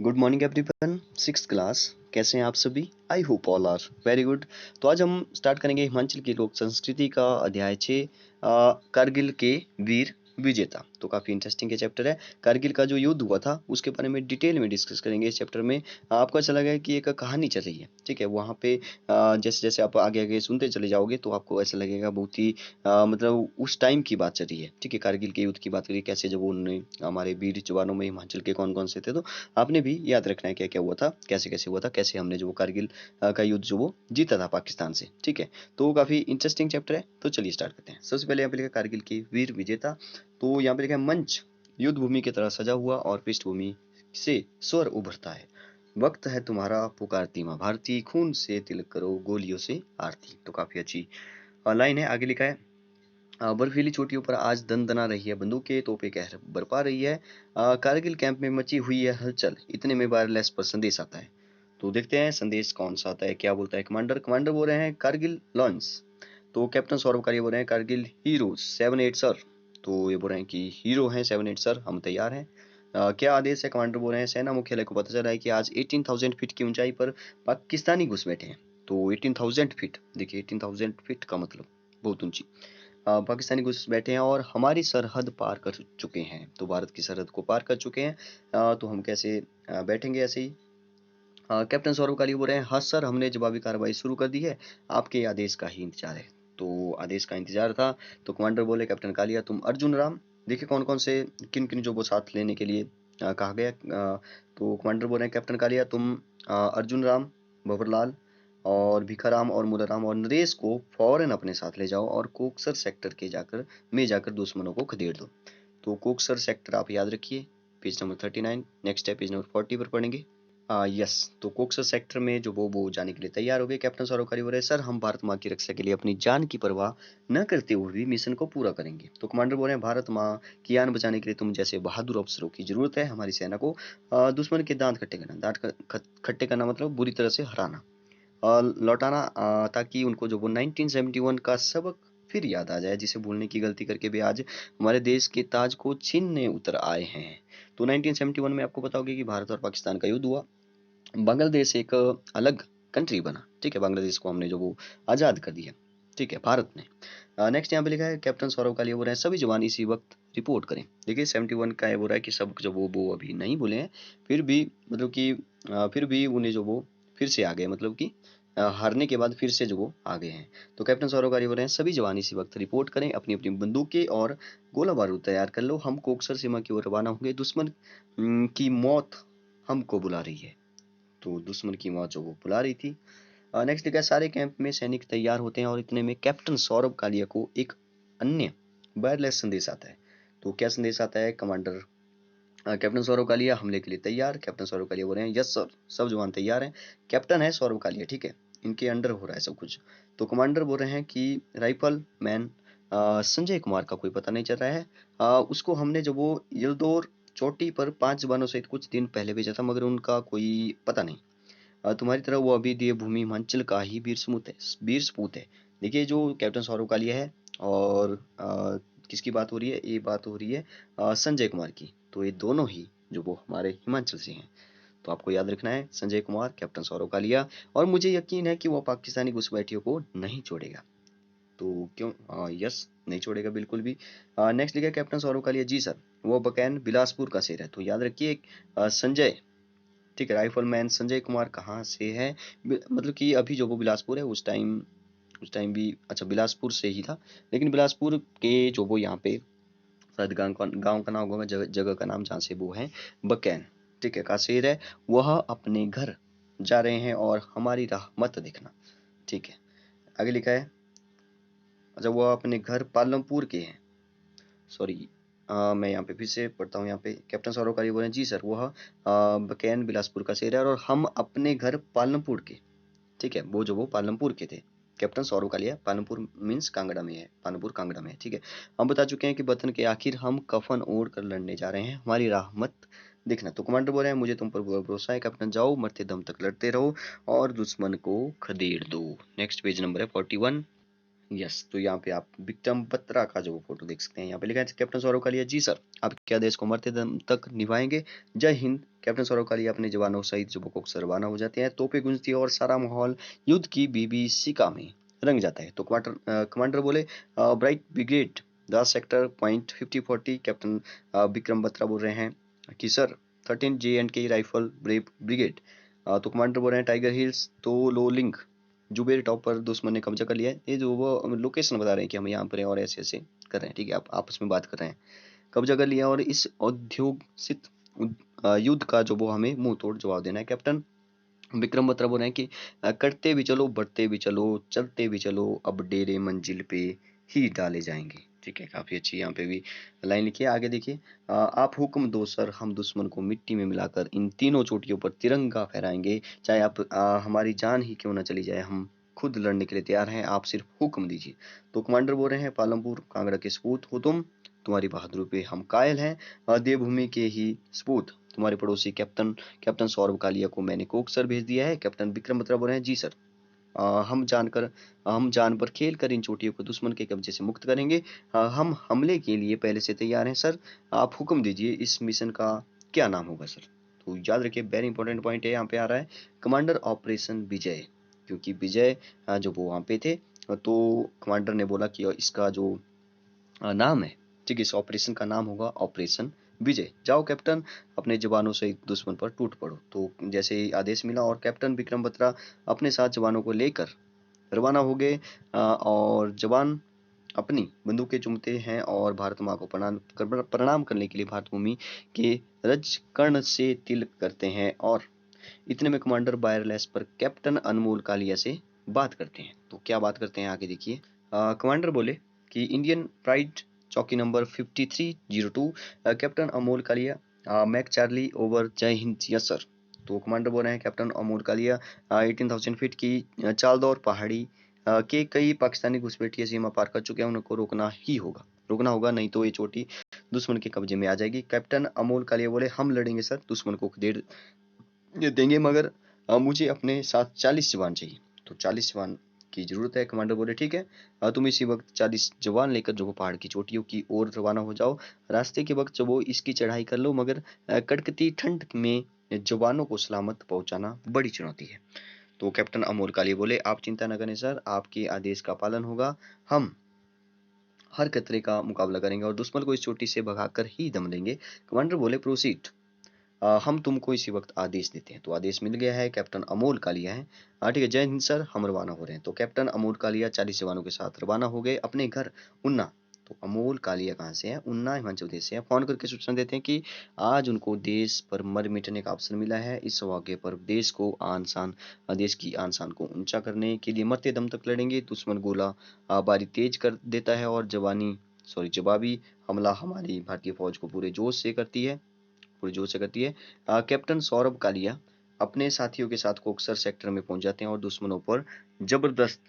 Good morning everyone, six class. कैसे हैं आप सभी? I hope all are very good. तो आज हम स्टार्ट करेंगे हिमाचल की लोक संस्कृति का अध्याय 6, कारगिल के वीर विजेता। तो काफ़ी इंटरेस्टिंग ये चैप्टर है। कारगिल का जो युद्ध हुआ था उसके बारे में डिटेल में डिस्कस करेंगे इस चैप्टर में। आपको अच्छा लगेगा कि एक कहानी चल रही है, ठीक है। वहाँ पे जैसे जैसे आप आगे आगे सुनते चले जाओगे तो आपको ऐसा लगेगा बहुत ही मतलब उस टाइम की बात चल रही है, ठीक है। कारगिल के युद्ध की बात करिए, कैसे जब उन्होंने हमारे वीर जवानों में हिमाचल के कौन कौन से थे। तो आपने भी याद रखना है क्या क्या हुआ था, कैसे कैसे हुआ था, कैसे हमने जो वो कारगिल का युद्ध जो वो जीता था पाकिस्तान से, ठीक है। तो काफी इंटरेस्टिंग चैप्टर है। तो चलिए स्टार्ट करते हैं। सबसे पहले यहाँ पे लिखा कारगिल के वीर विजेता। तो यहाँ पे लिखा है मंच युद्ध भूमि की तरह सजा हुआ और पृष्ठभूमि से स्वर उभरता है। वक्त है तुम्हारा पुकारती माँ भारती, खून से तिलक करो गोलियों से आरती। तो काफी अच्छी लाइन है। आगे लिखा है बर्फीली चोटियों पर आज दंदना रही है बंदूकें, तोपें कहर बरपा रही है। कारगिल कैंप में मची हुई है हलचल, इतने में वायरलेस पर संदेश आता है। तो देखते हैं संदेश कौन सा आता है, क्या बोलता है कमांडर। कमांडर बोल रहे हैं कारगिल लॉन्च। तो कैप्टन सौरभ कालिया बोल रहे हैं कारगिल हीरो 78 सर। तो ये बोल रहे हैं कि हीरो हैं 78 सर, हम तैयार हैं। क्या आदेश है? कमांडर बोल रहे हैं सेना मुख्यालय को पता चला है कि आज 18,000 फीट की ऊंचाई पर पाकिस्तानी घुसपैठे हैं। तो 18,000 फीट, देखिए 18,000 फीट का मतलब बहुत ऊंची। पाकिस्तानी घुस बैठे हैं और हमारी सरहद पार कर चुके हैं। तो भारत की सरहद को पार कर चुके हैं। तो हम कैसे बैठेंगे ऐसे ही। कैप्टन सौरभ कालिया बोल रहे हैं हाँ सर, हमने जवाबी कार्रवाई शुरू कर दी है, आपके आदेश का ही इंतजार है। तो आदेश का इंतजार था। तो कमांडर बोले कैप्टन कालिया तुम अर्जुन राम। देखिए कौन कौन से किन किन जो वो साथ लेने के लिए कहा गया। तो कमांडर बोल रहे हैं कैप्टन कालिया तुम अर्जुन राम, भंवरलाल और भिखाराम और मुलाराम और नरेश को फौरन अपने साथ ले जाओ और कोकसर सेक्टर के जाकर दुश्मनों को खदेड़ दो। तो कोकसर सेक्टर आप याद रखिए, पेज नंबर 39। नेक्स्ट है पेज नंबर 40 पर पढ़ेंगे। यस, तो कोक्सर सेक्टर में जो वो जाने के लिए तैयार हो गए। कैप्टन सौरभ काली बोल रहे सर, हम भारत माँ की रक्षा के लिए अपनी जान की परवाह न करते हुए भी मिशन को पूरा करेंगे। तो कमांडर बोल रहे हैं भारत माँ की आन बचाने के लिए तुम जैसे बहादुर अफसरों की जरूरत है। हमारी सेना को दुश्मन के दांत खट्टे करना, खट्टे करना मतलब बुरी तरह से हराना और लौटाना, ताकि उनको जो वो 1971 का सबक फिर याद आ जाए, जिसे भूलने की गलती करके भी आज हमारे देश के ताज को छीनने उतर आए हैं। तो 1971 में आपको पता होगा कि भारत और पाकिस्तान का युद्ध हुआ। बांग्लादेश एक अलग कंट्री बना, ठीक है। बांग्लादेश को हमने जो वो आज़ाद कर दिया, ठीक है, भारत ने। नेक्स्ट यहाँ पे लिखा है कैप्टन सौरभ कालिया बोल रहे हैं सभी जवान इसी वक्त रिपोर्ट करें। देखिए 71 का ये बोल रहा है कि सब जो वो अभी नहीं बोले हैं, फिर भी मतलब कि फिर भी उन्हें जो वो फिर से आ गए, मतलब कि हारने के बाद फिर से जो वो आ गए हैं। तो कैप्टन सौरभ कालिया बोल रहे हैं सभी जवान इसी वक्त रिपोर्ट करें, अपनी अपनी बंदूकें और गोला बारूद तैयार कर लो, हम कोकसर सीमा की ओर रवाना होंगे। दुश्मन की मौत हमको बुला रही है। तो दुश्मन की मौत जो वो बुला रही थी। नेक्स्ट लिखा है सारे कैंप में सैनिक तैयार होते हैं और इतने में कैप्टन सौरभ कालिया को एक अन्य वायरलेस संदेश आता है। तो क्या संदेश आता है? कमांडर कैप्टन सौरभ कालिया हमले के लिए तैयार। कैप्टन सौरभ कालिया बोल रहे हैं यस सर, सब जवान तैयार हैं। कैप्टन है सौरभ कालिया, ठीक है, इनके अंडर हो रहा है सब कुछ। तो कमांडर बोल रहे हैं कि राइफल मैन संजय कुमार का कोई पता नहीं चल रहा है। उसको हमने जब वो यलदौर चोटी पर 5 जवानों सहित कुछ दिन पहले भेजा था, मगर उनका कोई पता नहीं। तुम्हारी तरह वो अभी देव भूमि हिमाचल का ही वीर सपूत है। देखिए जो कैप्टन सौरभ कालिया है और किसकी बात हो रही है? ये बात हो रही है संजय कुमार की। तो ये दोनों ही जो वो हमारे हिमाचल से हैं। तो आपको याद रखना है संजय कुमार, कैप्टन सौरभ कालिया, और मुझे यकीन है कि वो पाकिस्तानी घुसपैठियों को नहीं छोड़ेगा। तो क्यों? यस, नहीं छोड़ेगा बिल्कुल भी। नेक्स्ट लिखा है कैप्टन सौरभ कालिया जी सर, वो बकैन बिलासपुर का शेर है। तो याद रखिए संजय, ठीक है, राइफलमैन संजय कुमार कहाँ से है? मतलब कि अभी जो वो बिलासपुर है, उस टाइम भी अच्छा बिलासपुर से ही था, लेकिन बिलासपुर के जो वो यहाँ पे शायद गांव का नाम होगा, जगह का नाम जहाँ से वो है बकैन, ठीक है, का शेर है। वह अपने घर जा रहे हैं और हमारी राह मत देखना, ठीक है। आगे लिखा है अच्छा वह अपने घर पालमपुर के हैं। सॉरी, मैं यहाँ पे फिर से पढ़ता हूँ। यहाँ पे कैप्टन सौरभ काली बोले जी सर, वह बकैन बिलासपुर का शेर है और हम अपने घर पालमपुर के, ठीक है, वो जो वो पालमपुर के थे। कैप्टन सौरभ कालिया, पालमपुर मीन्स कांगड़ा में है, पालमपुर कांगड़ा में है, ठीक है। हम बता चुके हैं कि वतन के आखिर हम कफन ओढ़ कर लड़ने जा रहे हैं, हमारी राह मत देखना। तो कमांडर बोल रहे हैं मुझे तुम पर पूरा भरोसा है कैप्टन, जाओ मरते दम तक लड़ते रहो और दुश्मन को खदेड़ दो। नेक्स्ट पेज नंबर है 41। यस, तो यहाँ पे आप विक्रम बत्रा का जो फोटो देख सकते हैं, यहाँ पे लिखा है कैप्टन सौरव कालिया जी सर, आपके आदेश को मरते दम तक निभाएंगे, जय हिंद। कैप्टन सौरव कालिया अपने जवानों सहित जो कोकसर रवाना हो जाते हैं, तोपें गूंजती है और सारा माहौल युद्ध की बीभत्सिका में रंग जाता है। तो कमांडर बोले bright brigade the sector point 5040। Captain Vikram Batra बोल रहे हैं कि sir 13 J&K rifle brave brigade. तो कमांडर बोल रहे हैं टाइगर हिल्स तो लो लिंक जुबेर टॉप पर दुश्मन ने कब्जा कर लिया है। ये जो वो लोकेशन बता रहे हैं कि हम यहाँ पर हैं और ऐसे ऐसे कर रहे हैं, ठीक है, आप आपस में बात कर रहे हैं, कब्जा कर लिया और इस औद्योगिक युद्ध का जो वो हमें मुंह तोड़ जवाब देना है। कैप्टन विक्रम बत्रा बोल रहे हैं कि करते भी चलो, बढ़ते भी चलो, चलते भी चलो, अब डेरे मंजिल पे ही डाले जाएंगे। ठीक है, काफी अच्छी यहाँ पे भी लाइन लिखी है। आगे देखिए, आप हुक्म दो सर, हम दुश्मन को मिट्टी में मिलाकर इन तीनों चोटियों पर तिरंगा फहराएंगे, चाहे आप हमारी जान ही क्यों ना चली जाए, हम खुद लड़ने के लिए तैयार हैं, आप सिर्फ हुक्म दीजिए। तो कमांडर बोल रहे हैं पालमपुर कांगड़ा के सपूत हो तुम, तुम्हारी बहादुरी पे हम कायल हैं, देवभूमि के ही सपूत। तुम्हारे पड़ोसी कैप्टन कैप्टन सौरभ कालिया को मैंने कोकसर भेज दिया है। कैप्टन विक्रम बत्रा बोल रहे हैं जी सर, हम जान पर खेल कर इन चोटियों को दुश्मन के कब्जे से मुक्त करेंगे। हम हमले के लिए पहले से तैयार हैं सर, आप हुक्म दीजिए, इस मिशन का क्या नाम होगा सर। तो याद रखिए, वेरी इंपॉर्टेंट पॉइंट है यहाँ पे आ रहा है, कमांडर ऑपरेशन विजय, क्योंकि विजय जो वो वहाँ पे थे, तो कमांडर ने बोला कि इसका जो नाम है, ठीक है, इस ऑपरेशन का नाम होगा ऑपरेशन विजय। जाओ कैप्टन, अपने जवानों से दुश्मन पर टूट पड़ो। तो जैसे ही आदेश मिला और कैप्टन विक्रम बत्रा अपने साथ जवानों को लेकर रवाना हो गए, और जवान अपनी बंदूकें चूमते हैं और भारत माँ को प्रणाम करने के लिए भारत भूमि के रज कर्ण से तिलक करते हैं। और इतने में कमांडर वायरलेस पर कैप्टन अनमोल कालिया से बात करते हैं। तो क्या बात करते हैं आगे देखिए। कमांडर बोले कि इंडियन प्राइड चौकी number 5302, captain Amol Kalia, mike Charlie over, जय हिंद यस सर। तो कमांडर बोल रहे हैं कैप्टन अमोल कालिया 18,000 फीट की चालदौर पहाड़ी के कई पाकिस्तानी घुसपैठिए सीमा पार कर चुके हैं, उनको रोकना होगा, नहीं तो ये चोटी दुश्मन के कब्जे में आ जाएगी। कैप्टन अमोल कालिया बोले हम लड़ेंगे सर, दुश्मन को खदेड़ ये देंगे, मगर मुझे अपने साथ 40 जवान चाहिए। तो 40 जवान की जरूरत है। कमांडर बोले ठीक है, तुम इसी वक्त 40 जवान लेकर जो वो पहाड़ की चोटियों की ओर रवाना हो जाओ। रास्ते के वक्त जो वो इसकी चढ़ाई कर लो, मगर कड़कती ठंड में जवानों को सलामत पहुंचाना बड़ी चुनौती है। तो कैप्टन अमोल काली बोले आप चिंता न करें सर, आपके आदेश का पालन होगा, हम हर खतरे का मुकाबला करेंगे और दुश्मन को इस चोटी से भगाकर ही दम देंगे। कमांडर बोले प्रोसीड, हम तुमको इसी वक्त आदेश देते हैं। तो आदेश मिल गया है, कैप्टन अमोल कालिया है। हाँ ठीक है, जय हिंद सर, हम रवाना हो रहे हैं। तो कैप्टन अमोल कालिया 40 जवानों के साथ रवाना हो गए अपने घर उन्ना। तो अमोल कालिया कहाँ से है? उन्ना हिमाचल प्रदेश से है। फोन करके सूचना देते हैं कि आज उनको देश पर मर मिटने का अवसर मिला है। इस मौके पर देश की आन शान को ऊंचा करने के लिए मरते दम तक लड़ेंगे। दुश्मन गोला बारी तेज कर देता है और जवाबी हमला हमारी भारतीय फौज को पूरे जोश से करती है। कैप्टन सौरभ कालिया अपने साथियों के साथ कोकसर सेक्टर में पहुंच जाते हैं और दुश्मनों पर जबरदस्त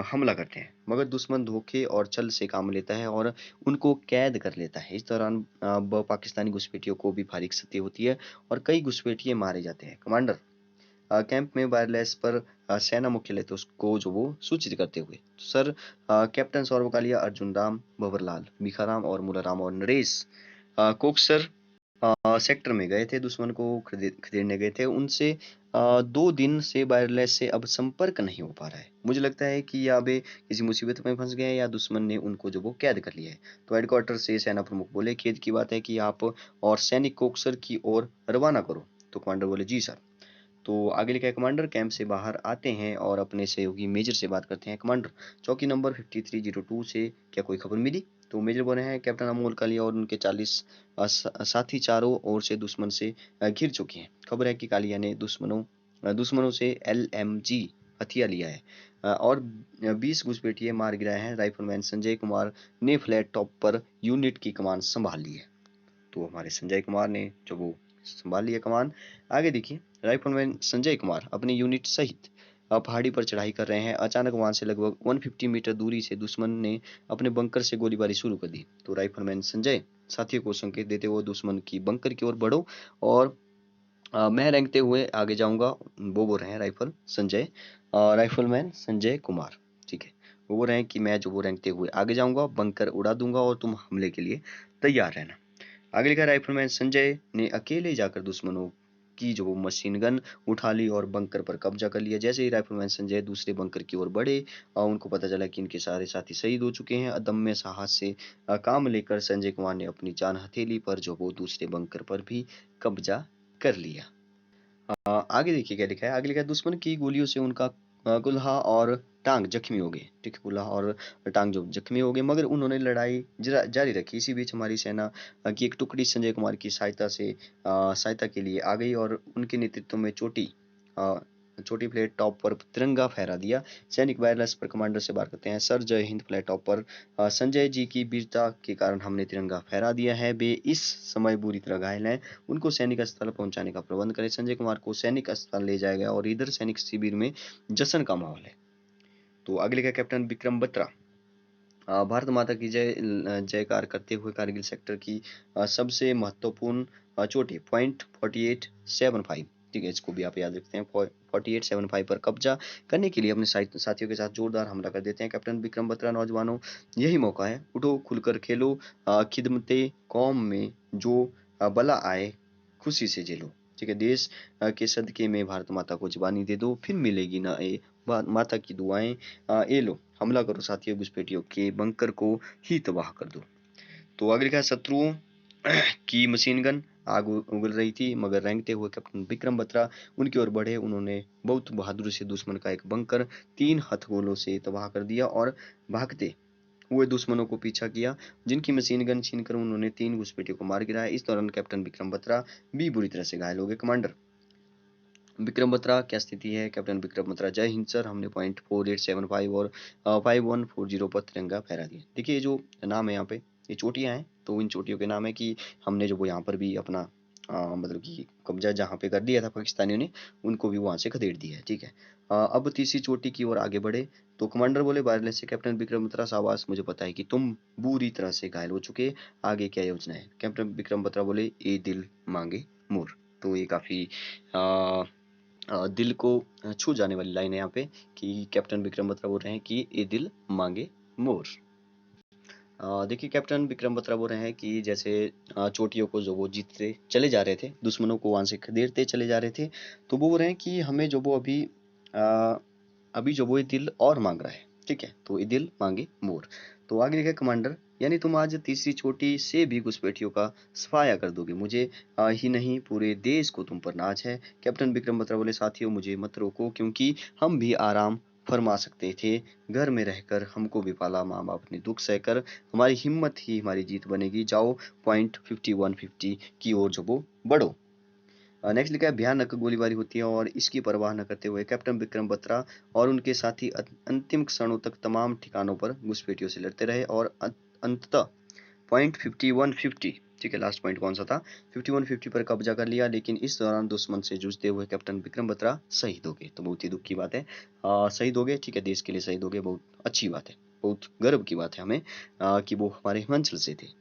हमला करते हैं, मगर दुश्मन धोखे और छल से काम लेता है और उनको कैद कर लेता है। इस दौरान पाकिस्तानी घुसपैठियों को भी भारी क्षति होती है और कई घुसपैठिए मारे जाते हैं। कमांडर कैंप में वायरलेस पर सेना मुख्यालय तो उसको जो वो सूचित करते हुए, तो सर कैप्टन सौरभ कालिया, अर्जुन राम, भंवरलाल, भीखाराम और मूलाराम और नरेश कोकसर सेक्टर में गए थे, दुश्मन को खदेड़ने गए थे। उनसे 2 दिन से वायरलेस से अब संपर्क नहीं हो पा रहा है। मुझे लगता है कि या वे किसी मुसीबत में फंस गए हैं या दुश्मन ने उनको जो वो कैद कर लिया है। तो हेडक्वार्टर से सेना प्रमुख बोले खेद की बात है कि आप और सैनिक कोकसर की ओर रवाना करो। तो कमांडर बोले जी सर। तो आगे लिखा है कमांडर कैंप से बाहर आते हैं और अपने सहयोगी मेजर से बात करते हैं। कमांडर चौकी नंबर 5302 से क्या कोई खबर मिली? तो मेजर बोले हैं कैप्टन अमोल कालिया और उनके 40 साथी चारों ओर से दुश्मन से घिर चुके हैं। खबर है कि कालिया ने दुश्मनों से LMG हथियार लिया है और 20 घुसपैठिए मार गिराए हैं। राइफलमैन संजय कुमार ने फ्लैट टॉप पर यूनिट की कमान संभाल ली है। तो हमारे संजय कुमार ने जो वो संभाल लिया कमान। आगे देखिए, राइफलमैन संजय कुमार अपनी यूनिट सहित पहाड़ी पर चढ़ाई कर रहे हैं। अचानक वहां से लगभग 150 मीटर दूरी से दुश्मन ने अपने बंकर से गोलीबारी शुरू कर दी। तो राइफलमैन संजय साथियों को संकेत देते हुए दुश्मन की बंकर की ओर बढ़ो और मैं रेंगते हुए आगे जाऊंगा, वो बोल रहे हैं राइफलमैन संजय कुमार। ठीक है, वो बोल रहे हैं कि मैं जो वो रेंगते हुए आगे जाऊंगा, बंकर उड़ा दूंगा और तुम हमले के लिए तैयार रहना। आगे लिखा राइफलमैन संजय ने अकेले जाकर दुश्मनों की जो वो मशीन गन उठा ली और बंकर पर कब्जा कर लिया। जैसे ही राइफलमैन संजय दूसरे बंकर की ओर बढ़े और उनको पता चला कि इनके सारे साथी शहीद हो चुके हैं। अदम्य साहस से काम लेकर संजय कुमार ने अपनी जान हथेली पर जो वो दूसरे बंकर पर भी कब्जा कर लिया। आगे देखिए क्या लिखा है। आगे लिखा है दुश्मन की गोलियों से उनका कुल्हा और टांग जख्मी हो गए। ठीक है, कुल्हा और टांग जो जख्मी हो गए, मगर उन्होंने लड़ाई जारी रखी। इसी बीच हमारी सेना की एक टुकड़ी संजय कुमार की सहायता के लिए आ गई और उनके नेतृत्व में छोटी फ्लैट टॉप पर तिरंगा फहरा दिया। सैनिक वायरलेस पर कमांडर से बात करते हैं। सर जय हिंद, फ्लैट टॉप पर संजय जी की वीरता के कारण हमने तिरंगा फहरा दिया है। वे इस समय बुरी तरह घायल हैं, उनको सैनिक अस्पताल पहुंचाने का प्रबंध करें। संजय कुमार को सैनिक अस्पताल ले जाया गया और इधर सैनिक शिविर में जश्न का माहौल है। तो आगे लिखा कैप्टन विक्रम बत्रा। भारत माता की जयकार करते हुए कारगिल सेक्टर की सबसे महत्वपूर्ण चोटी पॉइंट 4875, ठीक है, इसको भी आप याद रखते हैं, 4875 पर कब्जा करने के लिए अपने साथियों के साथ जोरदार हमला कर देते हैं। कैप्टन विक्रम बत्रा, नौजवानों यही मौका है, उठो खुलकर खेलो, खिदमते कौम में जो बला आए खुशी से झेलो। ठीक है, देश के सदके में भारत माता को जवानी दे दो, फिर मिलेगी ना ये माता की दुआएं। ये लो, हमला करो साथियों, घुसपैठियों के बंकर को ही तबाह कर दो। तो आगे लिखा है शत्रुओं की मशीन गन आग उगल रही थी, मगर रेंगते हुए कैप्टन विक्रम बत्रा उनकी ओर बढ़े। उन्होंने बहुत बहादुरी से दुश्मन का एक बंकर 3 हथगोलों से तबाह कर दिया और भागते हुए दुश्मनों को पीछा किया, जिनकी मशीन गन छीनकर उन्होंने 3 घुसपैठियों को मार गिराया। इस दौरान कैप्टन विक्रम बत्रा भी बुरी तरह से घायल हो गए। कमांडर विक्रम बत्रा, क्या स्थिति है? कैप्टन विक्रम बत्रा, जय हिंद सर, हमने पॉइंट 4875 और 5140 पर तिरंगा फहरा दिया। देखिए ये जो नाम है यहाँ पे, ये चोटियां हैं, तो इन चोटियों के नाम है कि हमने जो वो यहाँ पर भी अपना मतलब कि कब्जा जहाँ पे कर दिया था पाकिस्तानियों ने, उनको भी वहां से खदेड़ दिया है। ठीक है, अब तीसरी चोटी की ओर आगे बढ़े तो कमांडर बोले वायरलेस से, कैप्टन विक्रम बत्रा शाबाश, मुझे पता है कि तुम बुरी तरह से घायल हो चुके, आगे क्या योजना है? कैप्टन विक्रम बत्रा बोले ए दिल मांगे मोर। तो ये काफी दिल को छू जाने वाली लाइन है यहाँ पे कि कैप्टन विक्रम बत्रा बोल रहे हैं कि ये दिल मांगे मोर। देखिए कैप्टन विक्रम बत्रा बोल रहे हैं कि जैसे चोटियों को जो वो जीतते चले जा रहे थे, दुश्मनों को वहां से खदेड़ते चले जा रहे थे, तो वो बोल रहे हैं कि हमें जो वो अभी जो वो ये दिल और मांग रहा है। ठीक है, तो ये दिल मांगे मोर। तो आगे लिखा कमांडर, यानी तुम आज तीसरी चोटी से भी घुसपैठियों का सफाया कर दोगे, मुझे ही नहीं पूरे देश को तुम पर नाज है। कैप्टन विक्रम बत्रा बोले साथियों मुझे मत रोको, क्योंकि हम भी आराम फरमा सकते थे, घर में रहकर हमको भी पाला माँ बाप ने दुख सहकर, हमारी हिम्मत ही हमारी जीत बनेगी, जाओ पॉइंट 5150 की ओर जो वो बढ़ो। नेक्स्ट लिखा है भयानक गोलीबारी होती है और इसकी परवाह न करते हुए कैप्टन विक्रम बत्रा और उनके साथी अंतिम क्षणों तक तमाम ठिकानों पर घुसपैठियों से लड़ते रहे और अंततः पॉइंट 5150, ठीक है, लास्ट पॉइंट कौन सा था, 5150 पर कब्जा कर लिया। लेकिन इस दौरान दुश्मन से जूझते हुए कैप्टन विक्रम बत्रा शहीद हो गए। तो बहुत ही दुख की बात है, शहीद हो गए। ठीक है, देश के लिए शहीद हो गए, बहुत अच्छी बात है, बहुत गर्व की बात है हमें कि वो हमारे हिमाचल से थे।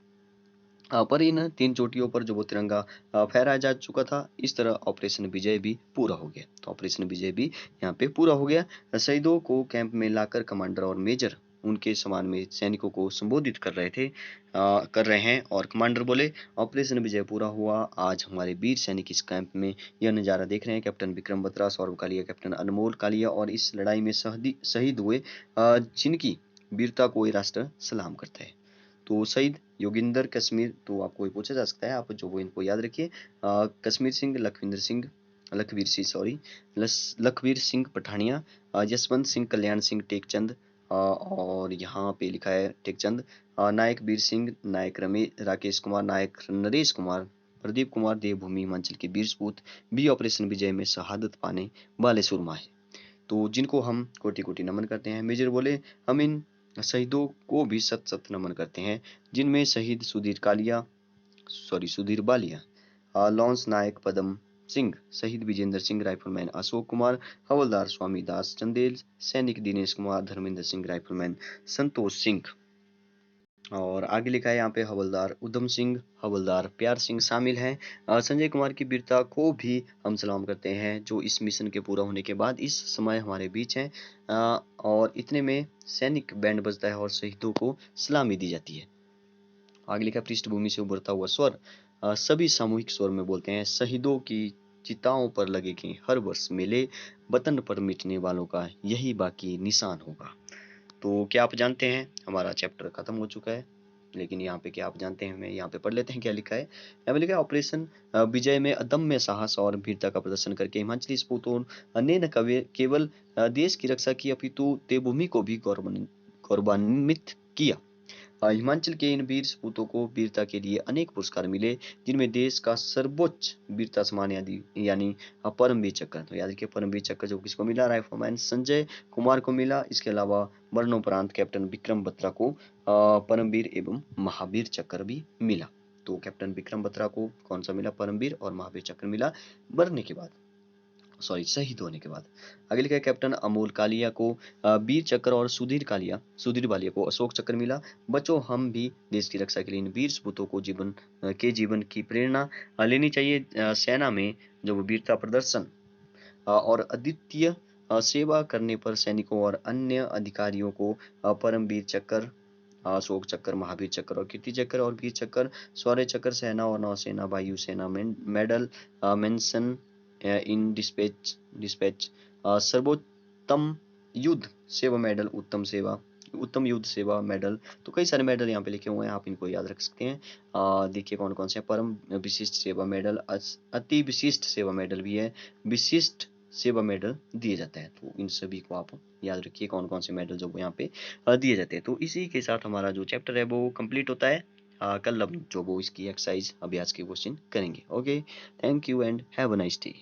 पर इन 3 चोटियों पर जो वो तिरंगा फहराया जा चुका था। इस तरह ऑपरेशन विजय भी पूरा हो गया। तो ऑपरेशन विजय भी यहाँ पे पूरा हो गया। शहीदों को कैंप में लाकर कमांडर और मेजर उनके समान में सैनिकों को संबोधित कर रहे हैं और कमांडर बोले ऑपरेशन विजय पूरा हुआ, आज हमारे वीर सैनिक इस कैंप में यह नज़ारा देख रहे हैं। कैप्टन विक्रम बत्रा, सौरभ कालिया, कैप्टन अनमोल कालिया और इस लड़ाई में शहीद हुए जिनकी वीरता को ये राष्ट्र सलाम करता है। तो शहीद योगिंदर कश्मीर, तो आपको ये पूछा जा सकता है, आप जो वो इनको याद रखिए, कश्मीर सिंह, लखवीर सिंह पठानिया, जसवंत सिंह, कल्याण सिंह टेकचंद, और यहाँ पे लिखा है टेकचंद, नायक वीर सिंह, नायक राकेश कुमार, नायक नरेश कुमार, प्रदीप कुमार, देवभूमि हिमाचल के वीर सपूत भी ऑपरेशन विजय में शहादत पाने वाले सुरमा है। तो जिनको हम कोटि कोटि नमन करते हैं। मेजर बोले हम इन शहीदों को भी सत सत नमन करते हैं, जिनमें शहीद सुधीर बालिया, लॉन्स नायक पदम सिंह, शहीद विजेंद्र सिंह, राइफलमैन अशोक कुमार, हवलदार स्वामी दास चंदेल, सैनिक दिनेश कुमार, धर्मेंद्र सिंह, राइफलमैन संतोष सिंह। और आगे लिखा है यहाँ पे हवलदार उधम सिंह, हवलदार प्यार सिंह शामिल हैं। संजय कुमार की वीरता को भी हम सलाम करते हैं, जो इस मिशन के पूरा होने के बाद इस समय हमारे बीच हैं। और इतने में सैनिक बैंड बजता है और शहीदों को सलामी दी जाती है। आगे लिखा है पृष्ठभूमि से उभरता हुआ स्वर। सभी सामूहिक स्वर में बोलते हैं, शहीदों की चिताओं पर लगेगी हर वर्ष मेले, वतन पर मिटने वालों का यही बाकी निशान होगा। तो क्या आप जानते हैं, हमारा चैप्टर खत्म हो चुका है, लेकिन यहाँ पे क्या आप जानते हैं, हमें यहाँ पे पढ़ लेते हैं क्या लिखा है। यहाँ पे लिखा है ऑपरेशन विजय में अदम्य साहस और वीरता का प्रदर्शन करके हिमाचली सपूतों ने न केवल देश की रक्षा की, अपितु देवभूमि को भी गौरवान्वित किया। हिमाचल के इन वीर सपूतों को वीरता के लिए अनेक पुरस्कार मिले, जिनमें देश का सर्वोच्च वीरता सम्मान यानी परमवीर चक्र। तो याद रखिए परमवीर चक्र जो किसको मिला, राइफलमैन संजय कुमार को मिला। इसके अलावा मरणोपरांत कैप्टन विक्रम बत्रा को परमवीर एवं महावीर चक्र भी मिला। तो कैप्टन विक्रम बत्रा को कौन सा मिला, परमवीर, और महावीर चक्र मिला मरने के बाद, सॉरी शहीद होने के बाद। आगे लिखा है कैप्टन अमोल कालिया को वीर चक्र और सुधीर बालिया को अशोक चक्र मिला। बच्चों, हम भी देश की रक्षा के लिए इन वीर सपूतों को जीवन की प्रेरणा लेनी चाहिए। सेना में जो वीरता प्रदर्शन और अद्वितीय सेवा करने पर सैनिकों और अन्य अधिकारियों को परमवीर चक्र, अशोक चक्र, महावीर चक्र और कीर्ति चक्र और वीर चक्र, शौर्य चक्र, सेना और नौसेना वायुसेना मेडल, मेंशन इन डिस्पैच, सर्वोत्तम युद्ध सेवा मेडल, उत्तम युद्ध सेवा मेडल। तो कई सारे मेडल यहाँ पे लिखे हुए हैं, आप इनको याद रख सकते हैं। देखिए कौन कौन से हैं, परम विशिष्ट सेवा मेडल, अति विशिष्ट सेवा मेडल भी है, विशिष्ट सेवा मेडल दिए जाते हैं। तो इन सभी को आप याद रखिए कौन कौन से मेडल जो वो यहाँ पे दिए जाते हैं। तो इसी के साथ हमारा जो चैप्टर है वो कंप्लीट होता है। कल हम जो वो इसकी एक्सरसाइज अभ्यास के क्वेश्चन करेंगे। Okay, thank you and have a nice day.